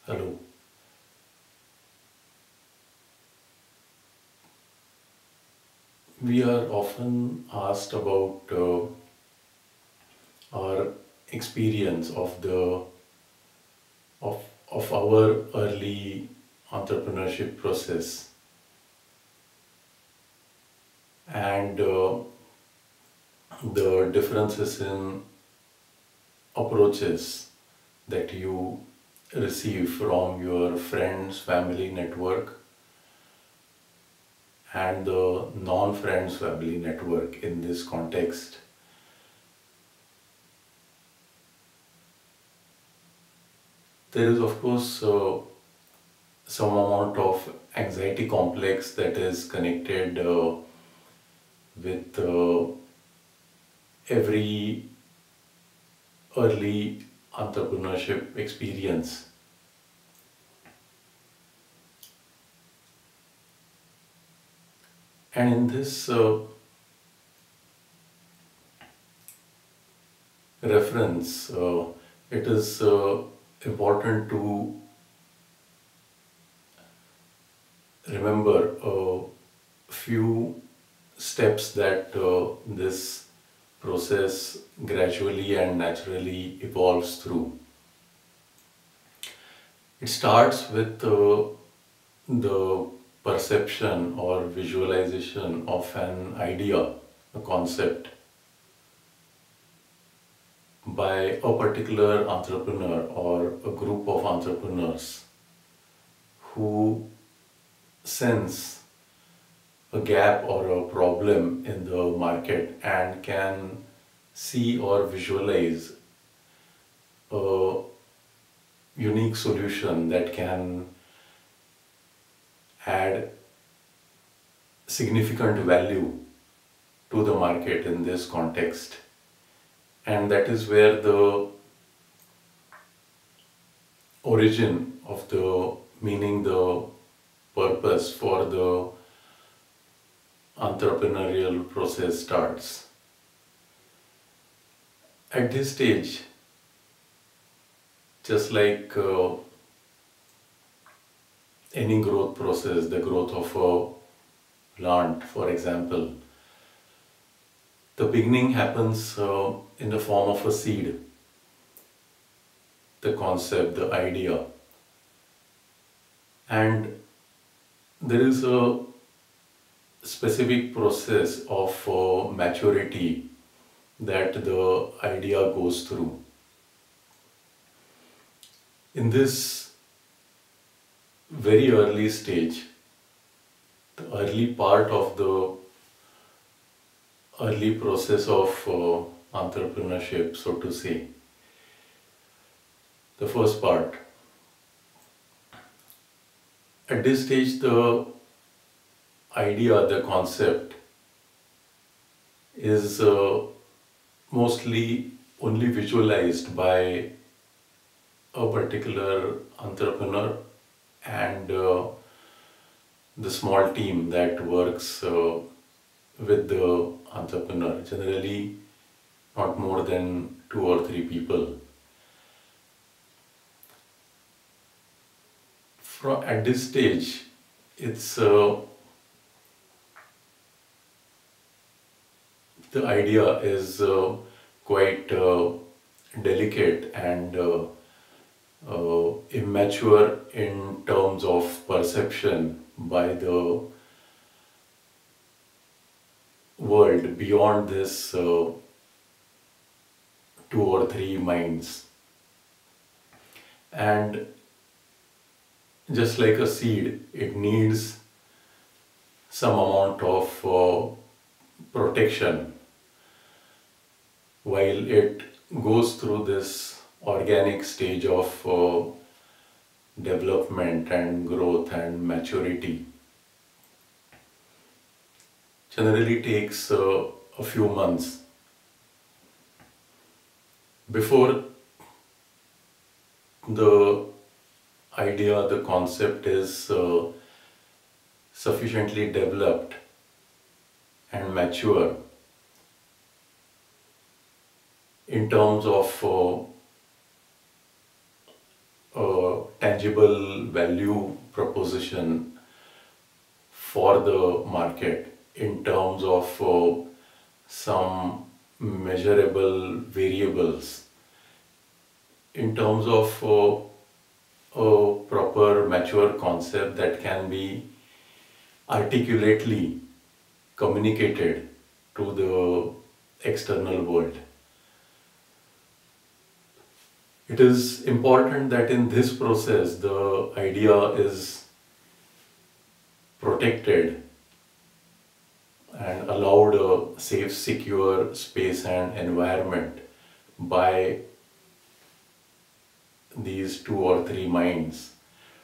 Hello. We are often asked about our experience of of our early entrepreneurship process and the differences in approaches that you receive from your friends, family network, and the non-friends family network in this context. There is, of course, some amount of anxiety complex that is connected with every early entrepreneurship experience. And in this reference, it is important to remember a few steps that this process gradually and naturally evolves through. It starts with the perception or visualization of an idea, a concept, by a particular entrepreneur or a group of entrepreneurs who sense a gap or a problem in the market and can see or visualize a unique solution that can add significant value to the market in this context. And that is where the origin of the meaning, the purpose for the entrepreneurial process starts. At this stage, just like any growth process, the growth of a plant, for example, the beginning happens in the form of a seed, the concept, the idea. And there is a specific process of maturity that the idea goes through. In this very early stage, the early part of the early process of entrepreneurship, so to say, the first part, at this stage, the idea, the concept is mostly only visualized by a particular entrepreneur and the small team that works with the entrepreneur, generally not more than 2 or 3 people. At this stage, it's the idea is quite delicate and immature in terms of perception by the world beyond this 2 or 3 minds. And just like a seed, it needs some amount of protection while it goes through this organic stage of development and growth and maturity. Generally takes a few months before the idea, the concept is sufficiently developed and mature in terms of tangible value proposition for the market in terms of some measurable variables, in terms of a proper mature concept that can be articulately communicated to the external world. It is important that in this process the idea is protected and allowed a safe, secure space and environment by these 2 or 3 minds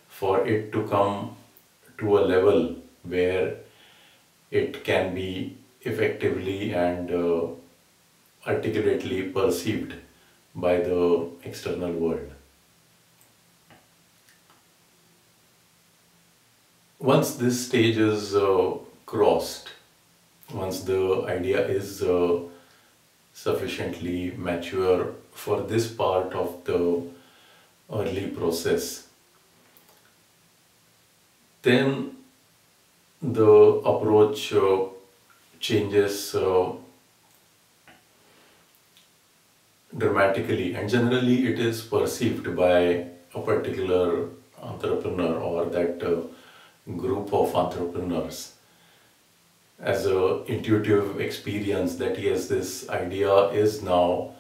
for it to come to a level where it can be effectively and articulately perceived by the external world. Once this stage is crossed, once the idea is sufficiently mature for this part of the early process, then the approach changes dramatically, and generally it is perceived by a particular entrepreneur or that group of entrepreneurs as a intuitive experience that yes, this idea is now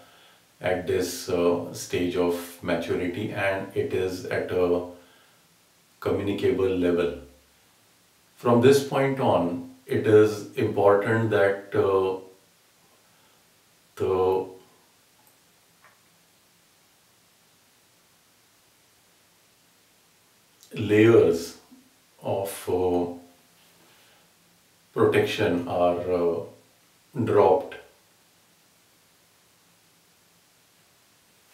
at this stage of maturity and it is at a communicable level. From this point on, it is important that the layers of protection are dropped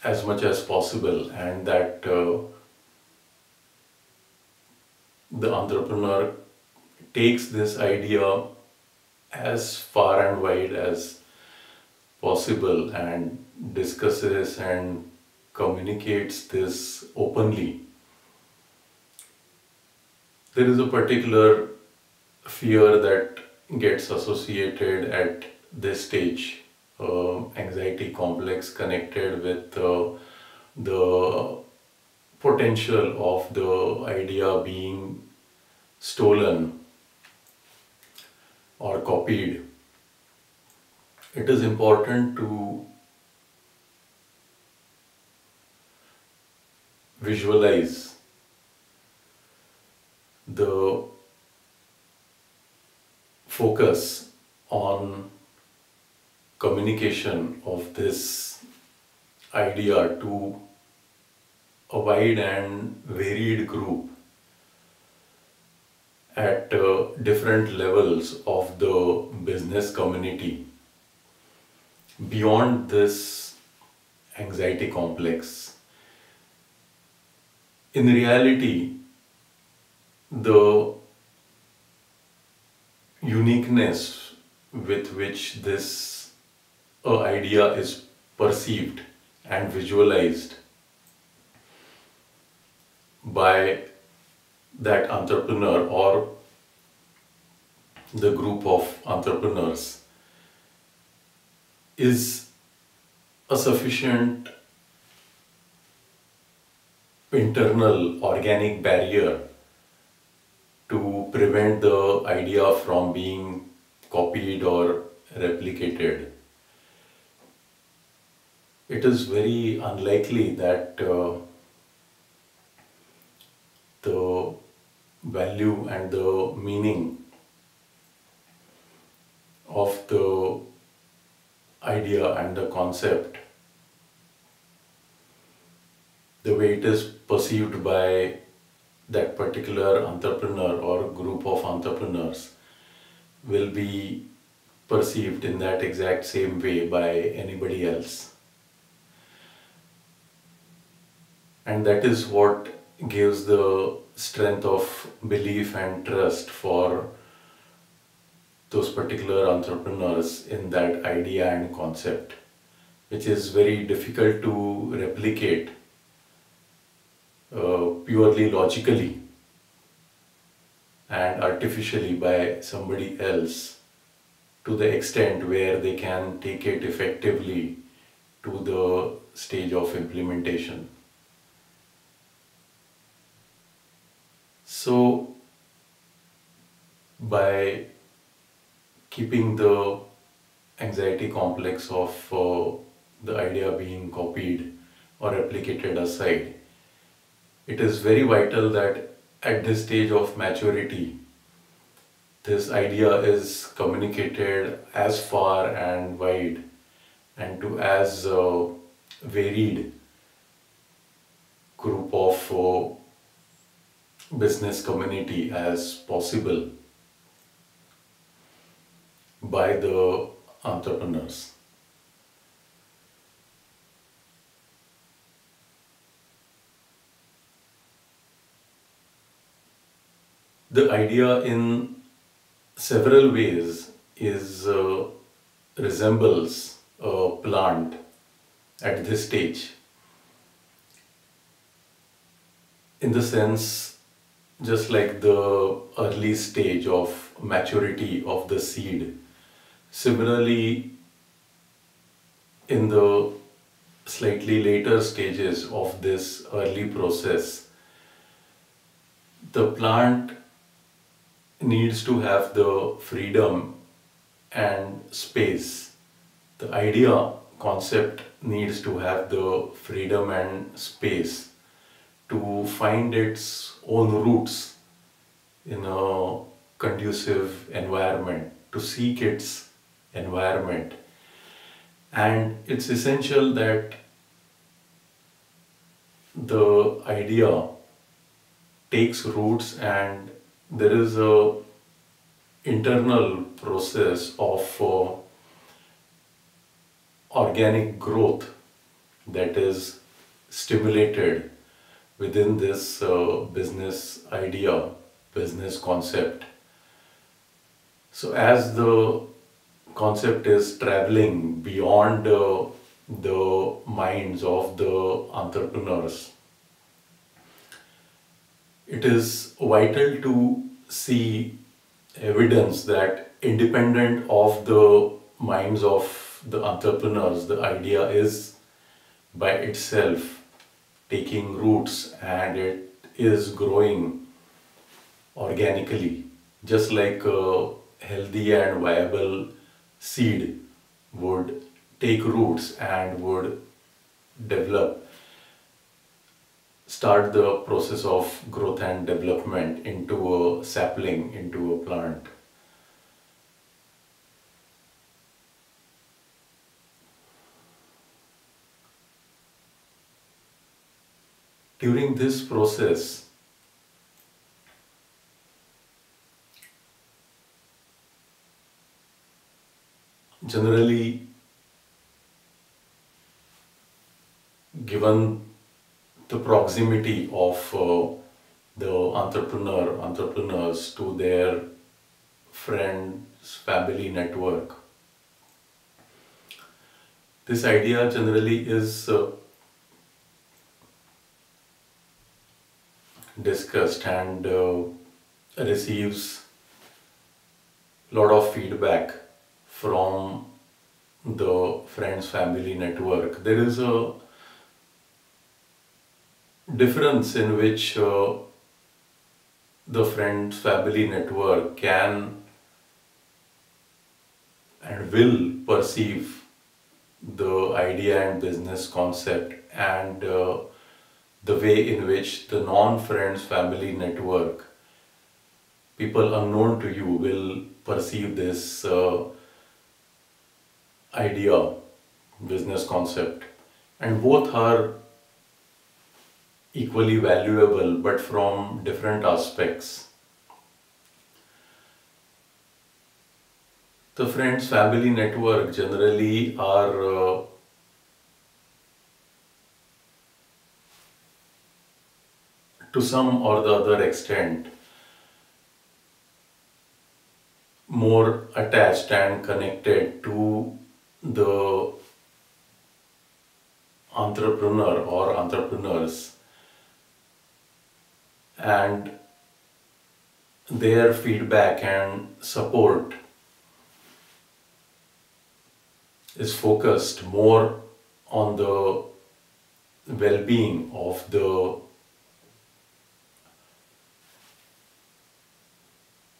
as much as possible, and that the entrepreneur takes this idea as far and wide as possible and discusses and communicates this openly. There is a particular fear that gets associated at this stage, anxiety complex connected with the potential of the idea being stolen or copied. It is important to visualize the focus on communication of this idea to a wide and varied group at different levels of the business community beyond this anxiety complex. In reality, the uniqueness with which this idea is perceived and visualized by that entrepreneur or the group of entrepreneurs is a sufficient internal organic barrier to prevent the idea from being copied or replicated. It is very unlikely that the value and the meaning of the idea and the concept, the way it is perceived by that particular entrepreneur or group of entrepreneurs, will be perceived in that exact same way by anybody else. And that is what gives the strength of belief and trust for those particular entrepreneurs in that idea and concept, which is very difficult to replicate purely logically and artificially by somebody else to the extent where they can take it effectively to the stage of implementation. So, by keeping the anxiety complex of the idea being copied or replicated aside, it is very vital that at this stage of maturity, this idea is communicated as far and wide and to as varied group of business community as possible by the entrepreneurs. The idea in several ways is resembles a plant at this stage, in the sense just like the early stage of maturity of the seed. Similarly, in the slightly later stages of this early process, the plant needs to have the freedom and space. The idea concept needs to have the freedom and space to find its own roots in a conducive environment, to seek its environment. And it's essential that the idea takes roots and there is a internal process of organic growth that is stimulated within this business idea, business concept. So as the concept is traveling beyond the minds of the entrepreneurs, it is vital to see evidence that independent of the minds of the entrepreneurs, the idea is by itself taking roots and it is growing organically, just like a healthy and viable seed would take roots and would develop, start the process of growth and development into a sapling, into a plant. During this process, generally, given the proximity of the entrepreneurs to their friends, family network, this idea generally is discussed and receives a lot of feedback from the friends family network. There is a difference in which the friends family network can and will perceive the idea and business concept and the way in which the non-friends family network, people unknown to you, will perceive this idea, business concept. And both are equally valuable but from different aspects. The friends family network generally are to some or the other extent more attached and connected to the entrepreneur or entrepreneurs and their feedback and support is focused more on the well-being of the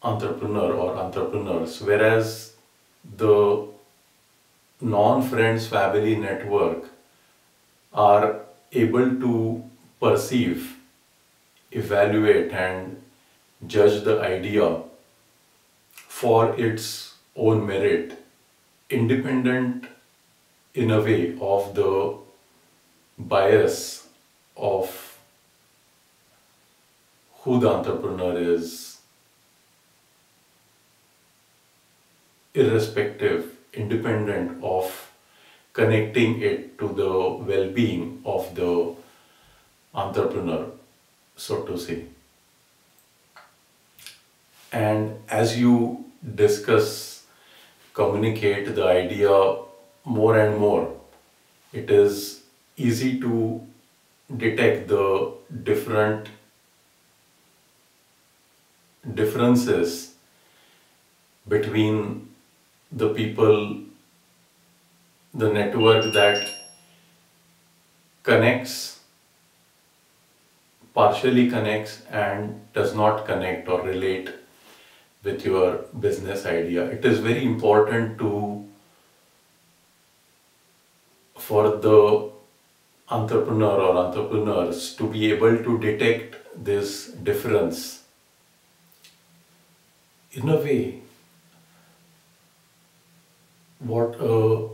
entrepreneur or entrepreneurs, whereas the non-friends family network are able to perceive, evaluate and judge the idea for its own merit, independent in a way of the bias of who the entrepreneur is, irrespective, independent of connecting it to the well-being of the entrepreneur, so to say. And as you discuss, communicate the idea more and more, it is easy to detect the differences between the people, the network that connects, partially connects and does not connect or relate with your business idea. It is very important for the entrepreneur or entrepreneurs to be able to detect this difference. In a way, what a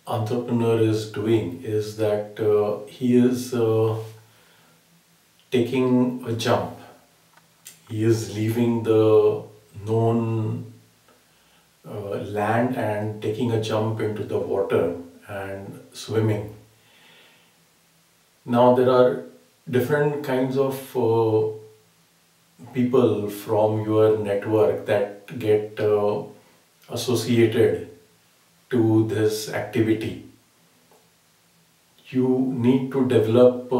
entrepreneur is doing is that he is taking a jump. He is leaving the known land and taking a jump into the water and swimming. Now there are different kinds of people from your network that get associated to this activity. You need to develop,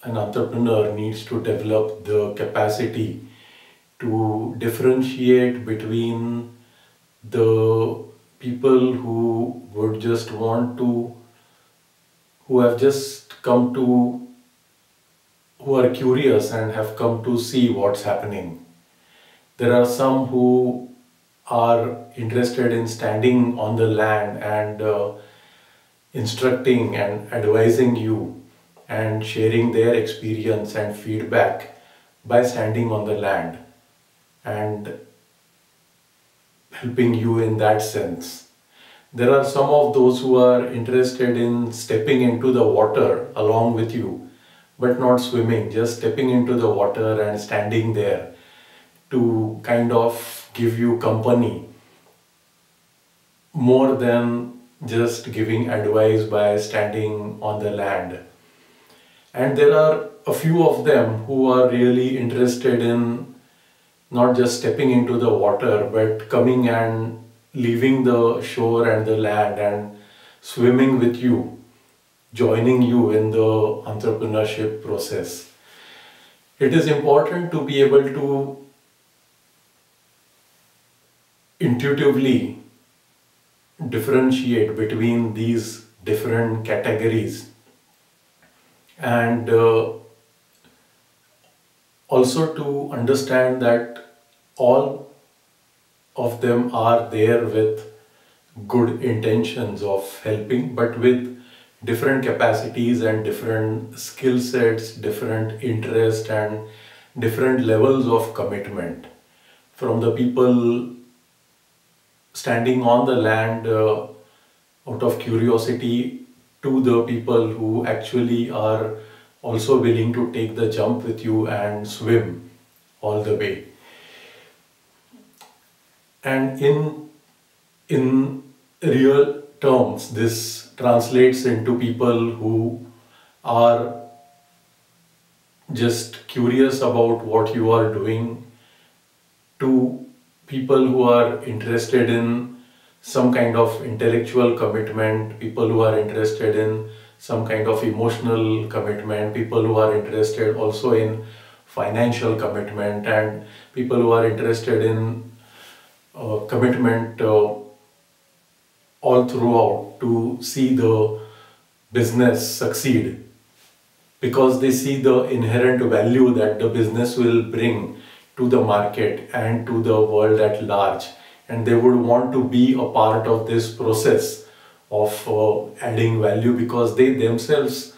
an entrepreneur needs to develop the capacity to differentiate between the people who would just want to, who have just come to, who are curious and have come to see what's happening. There are some who are interested in standing on the land and instructing and advising you and sharing their experience and feedback by standing on the land and helping you in that sense. There are some of those who are interested in stepping into the water along with you, but not swimming, just stepping into the water and standing there to kind of give you company more than just giving advice by standing on the land. And there are a few of them who are really interested in not just stepping into the water, but coming and leaving the shore and the land and swimming with you, joining you in the entrepreneurship process. It is important to be able to intuitively differentiate between these different categories and also to understand that all of them are there with good intentions of helping, but with different capacities and different skill sets, different interest and different levels of commitment. From the people standing on the land out of curiosity to the people who actually are also willing to take the jump with you and swim all the way. And in real terms, this translates into people who are just curious about what you are doing, to people who are interested in some kind of intellectual commitment, people who are interested in some kind of emotional commitment, people who are interested also in financial commitment, and people who are interested in commitment all throughout to see the business succeed, because they see the inherent value that the business will bring to the market and to the world at large, and they would want to be a part of this process of adding value, because they themselves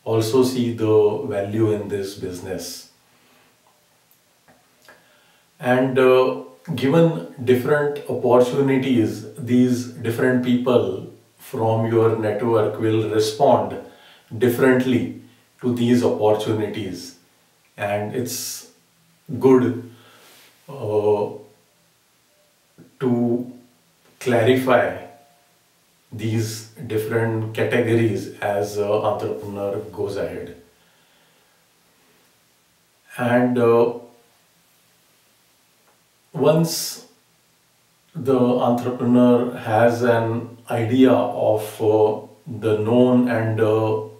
also see the value in this business. And given different opportunities, these different people from your network will respond differently to these opportunities, and it's good to clarify these different categories as an entrepreneur goes ahead. And once the entrepreneur has an idea of the known and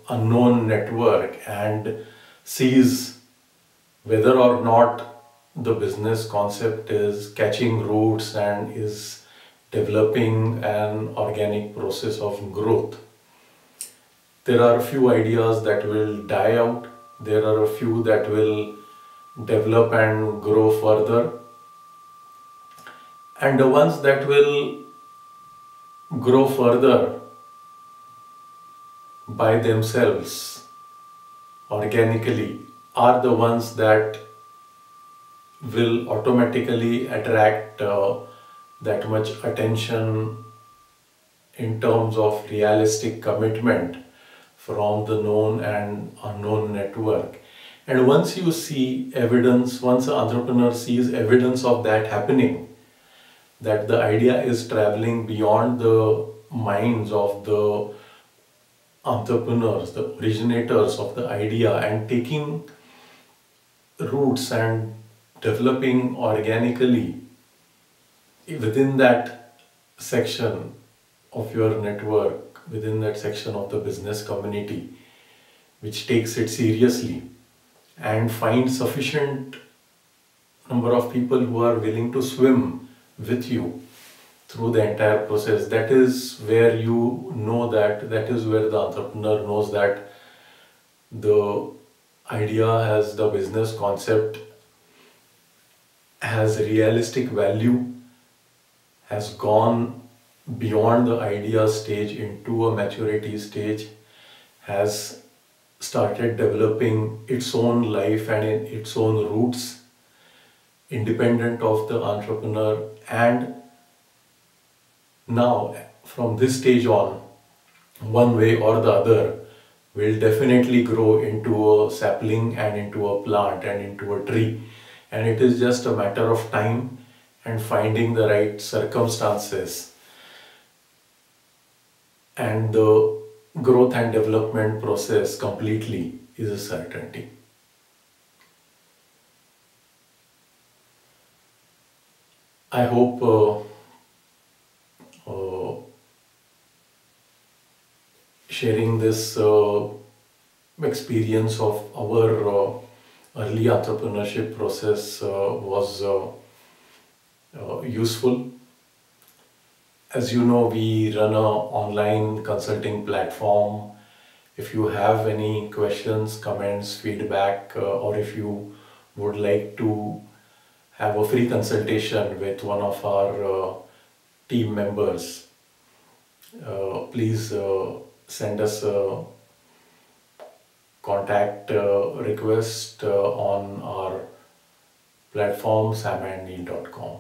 unknown network and sees whether or not the business concept is catching roots and is developing an organic process of growth, there are a few ideas that will die out, there are a few that will develop and grow further, and the ones that will grow further by themselves organically are the ones that will automatically attract that much attention in terms of realistic commitment from the known and unknown network. And once you see evidence, once an entrepreneur sees evidence of that happening, that the idea is traveling beyond the minds of the entrepreneurs, the originators of the idea, and taking roots and developing organically within that section of your network, within that section of the business community, which takes it seriously and finds sufficient number of people who are willing to swim with you through the entire process, that is where you know that is where the entrepreneur knows that the idea has, the business concept has realistic value, has gone beyond the idea stage into a maturity stage, has started developing its own life and in its own roots, independent of the entrepreneur, and now from this stage on, one way or the other, will definitely grow into a sapling and into a plant and into a tree, and it is just a matter of time and finding the right circumstances, and the growth and development process completely is a certainty. I hope sharing this experience of our early entrepreneurship process was useful. As you know, we run an online consulting platform. If you have any questions, comments, feedback, or if you would like to have a free consultation with one of our team members, please send us a contact request on our platform samandneil.com.